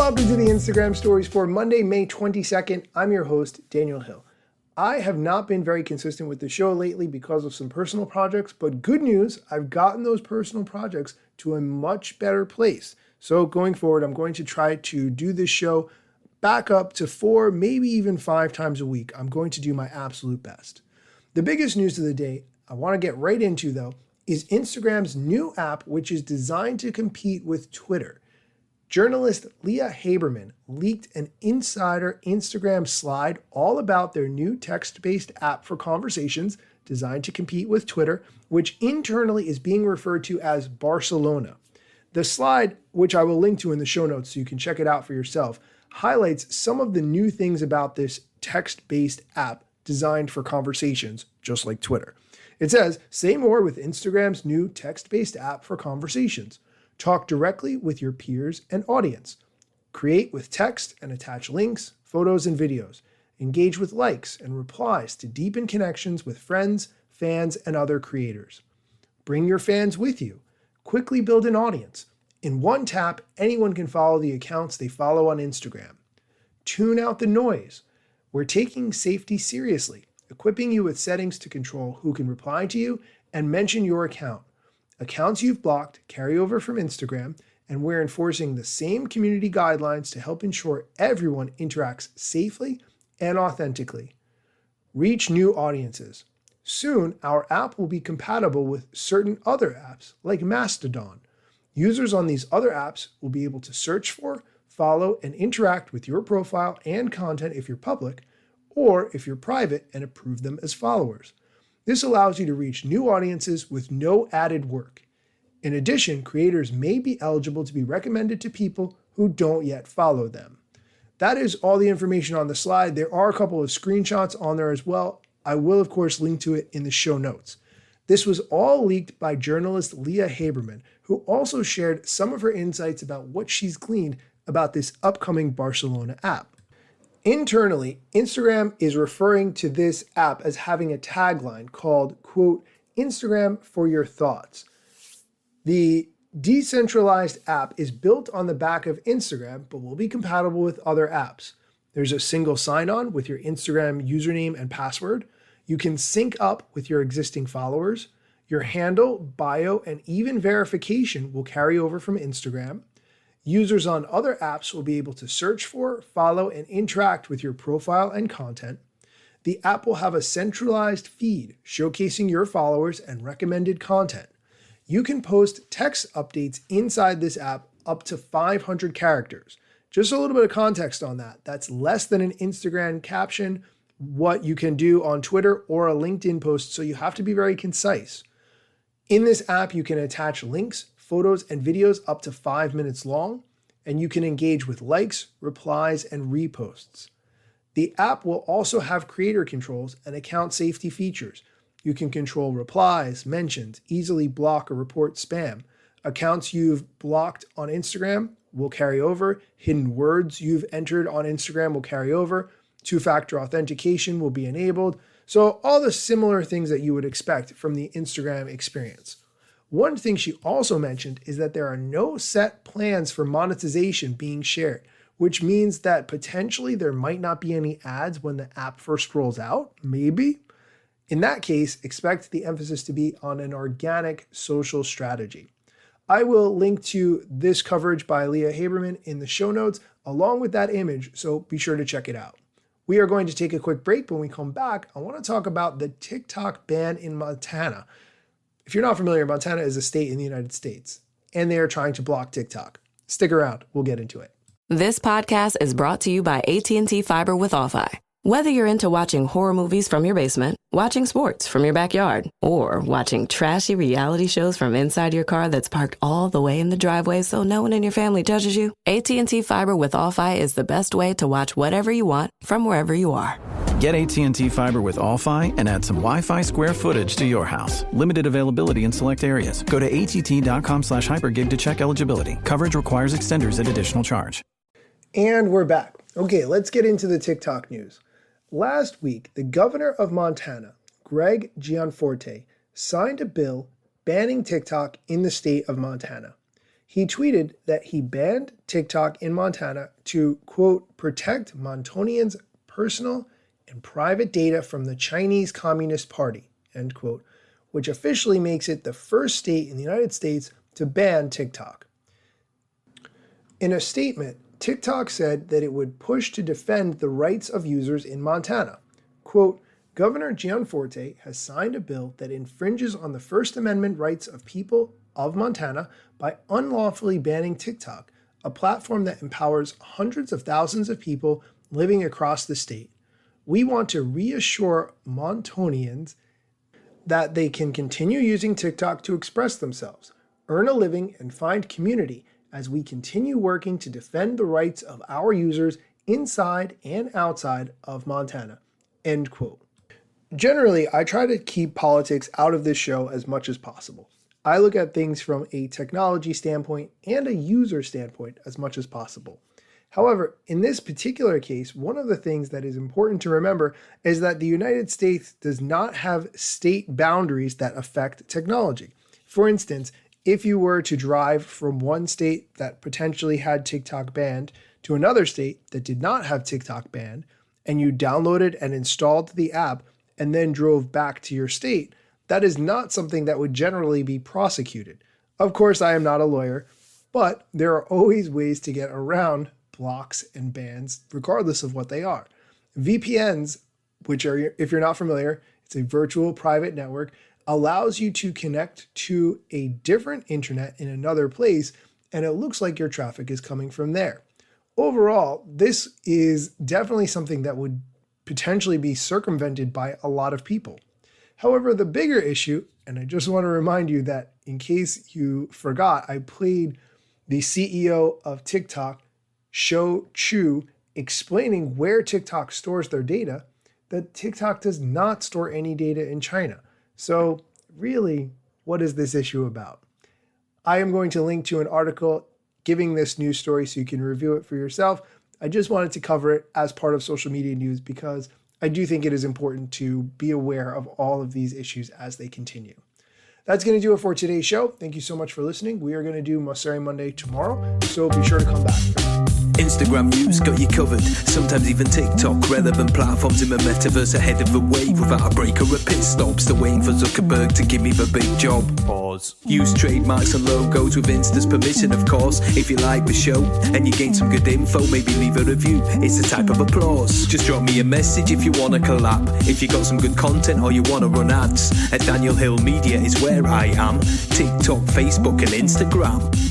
Welcome to the Instagram Stories for Monday, May 22nd. I'm your host, Daniel Hill. I have not been very consistent with the show lately because of some personal projects, but good news, I've gotten those personal projects to a much better place. So going forward, I'm going to try to do this show back up to 4, maybe even 5 times a week. I'm going to do my absolute best. The biggest news of the day I want to get right into, though, is Instagram's new app, which is designed to compete with Twitter. Journalist Leah Haberman leaked an insider Instagram slide all about their new text-based app for conversations designed to compete with Twitter, which internally is being referred to as Barcelona. The slide, which I will link to in the show notes so you can check it out for yourself, highlights some of the new things about this text-based app designed for conversations, just like Twitter. It says, say more with Instagram's new text-based app for conversations. Talk directly with your peers and audience. Create with text and attach links, photos, and videos. Engage with likes and replies to deepen connections with friends, fans, and other creators. Bring your fans with you. Quickly build an audience. In one tap, anyone can follow the accounts they follow on Instagram. Tune out the noise. We're taking safety seriously, equipping you with settings to control who can reply to you and mention your account. Accounts you've blocked carry over from Instagram, and we're enforcing the same community guidelines to help ensure everyone interacts safely and authentically. Reach new audiences. Soon, our app will be compatible with certain other apps like Mastodon. Users on these other apps will be able to search for, follow, and interact with your profile and content if you're public, or if you're private and approve them as followers. This allows you to reach new audiences with no added work. In addition, creators may be eligible to be recommended to people who don't yet follow them. That is all the information on the slide. There are a couple of screenshots on there as well. I will, of course, link to it in the show notes. This was all leaked by journalist Leah Haberman, who also shared some of her insights about what she's gleaned about this upcoming Barcelona app. Internally, Instagram is referring to this app as having a tagline called, quote, Instagram for your thoughts. The decentralized app is built on the back of Instagram, but will be compatible with other apps. There's a single sign-on with your Instagram username and password. You can sync up with your existing followers. Your handle, bio, and even verification will carry over from Instagram. Users on other apps will be able to search for, follow, and interact with your profile and content. The app will have a centralized feed showcasing your followers and recommended content. You can post text updates inside this app up to 500 characters. Just a little bit of context on that. That's less than an Instagram caption, what you can do on Twitter or a LinkedIn post, so you have to be very concise. In this app, you can attach links, photos, and videos up to 5 minutes long, and you can engage with likes, replies, and reposts. The app will also have creator controls and account safety features. You can control replies, mentions, easily block or report spam. Accounts you've blocked on Instagram will carry over. Hidden words you've entered on Instagram will carry over. Two-factor authentication will be enabled. So all the similar things that you would expect from the Instagram experience. One thing she also mentioned is that there are no set plans for monetization being shared, which means that potentially there might not be any ads when the app first rolls out, maybe. In that case, expect the emphasis to be on an organic social strategy. I will link to this coverage by Leah Haberman in the show notes along with that image, so be sure to check it out. We are going to take a quick break, but when we come back, I want to talk about the TikTok ban in Montana. If you're not familiar, Montana is a state in the United States, and they are trying to block TikTok. Stick around. We'll get into it. This podcast is brought to you by AT&T Fiber with All-Fi. Whether you're into watching horror movies from your basement, watching sports from your backyard, or watching trashy reality shows from inside your car that's parked all the way in the driveway so no one in your family judges you, AT&T Fiber with All-Fi is the best way to watch whatever you want from wherever you are. Get AT&T Fiber with All-Fi and add some Wi-Fi square footage to your house. Limited availability in select areas. Go to att.com/hypergig to check eligibility. Coverage requires extenders at additional charge. And we're back. Okay, let's get into the TikTok news. Last week, the governor of Montana, Greg Gianforte, signed a bill banning TikTok in the state of Montana. He tweeted that he banned TikTok in Montana to, quote, protect Montanians' personal and private data from the Chinese Communist Party, end quote, which officially makes it the first state in the United States to ban TikTok. In a statement, TikTok said that it would push to defend the rights of users in Montana. Quote, Governor Gianforte has signed a bill that infringes on the First Amendment rights of people of Montana by unlawfully banning TikTok, a platform that empowers hundreds of thousands of people living across the state. We want to reassure Montanians that they can continue using TikTok to express themselves, earn a living, and find community as we continue working to defend the rights of our users inside and outside of Montana, end quote. Generally, I try to keep politics out of this show as much as possible. I look at things from a technology standpoint and a user standpoint as much as possible. However, in this particular case, one of the things that is important to remember is that the United States does not have state boundaries that affect technology. For instance, if you were to drive from one state that potentially had TikTok banned to another state that did not have TikTok banned, and you downloaded and installed the app and then drove back to your state, that is not something that would generally be prosecuted. Of course, I am not a lawyer, but there are always ways to get around blocks and bans, regardless of what they are. VPNs, which are, if you're not familiar, it's a virtual private network, allows you to connect to a different internet in another place, and it looks like your traffic is coming from there. Overall, this is definitely something that would potentially be circumvented by a lot of people. However, the bigger issue, and I just want to remind you that in case you forgot, I played the CEO of TikTok, Shou Chew, explaining where TikTok stores their data, that TikTok does not store any data in China. So really, what is this issue about? I am going to link to an article giving this news story so you can review it for yourself. I just wanted to cover it as part of social media news because I do think it is important to be aware of all of these issues as they continue. That's going to do it for today's show. Thank you so much for listening. We are going to do Mosseri Monday tomorrow, so be sure to come back. Instagram news got you covered, sometimes even TikTok. Relevant platforms in the metaverse ahead of the wave. Without a break or a pit stop, still waiting for Zuckerberg to give me the big job. Pause. Use trademarks and logos with Insta's permission, of course. If you like the show and you gain some good info, maybe leave a review. It's the type of applause. Just drop me a message if you want to collab. If you got some good content or you want to run ads, at Daniel Hill Media is where I am. TikTok, Facebook and Instagram.